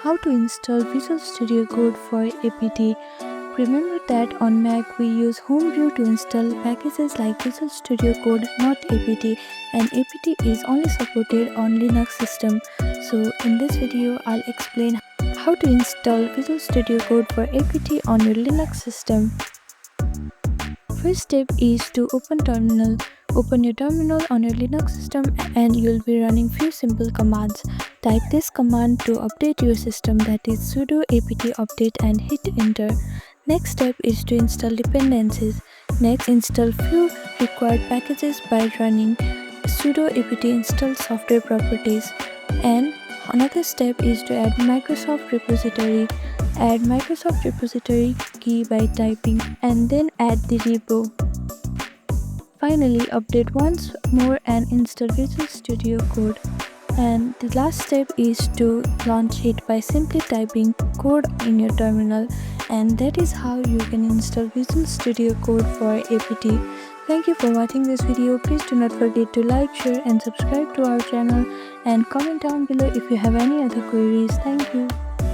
How to install Visual Studio Code for APT. Remember that on Mac we use Homebrew to install packages like Visual Studio Code, not APT, and APT is only supported on Linux system. So in this video I'll explain how to install Visual Studio Code for APT on your Linux system. First step is to open terminal. Open your terminal on your Linux system and you'll be running few simple commands. Type this command to update your system, that is sudo apt update, and hit enter. Next step is to install dependencies. Next, install few required packages by running sudo apt install software properties. And another step is to add Microsoft repository. Add Microsoft repository key by typing and then add the repo. Finally, update once more and install Visual Studio Code. And the last step is to launch it by simply typing code in your terminal, and that is how you can install Visual Studio Code for APT. Thank you for watching this video. Please do not forget to like, share and subscribe to our channel, and comment down below if you have any other queries. Thank you.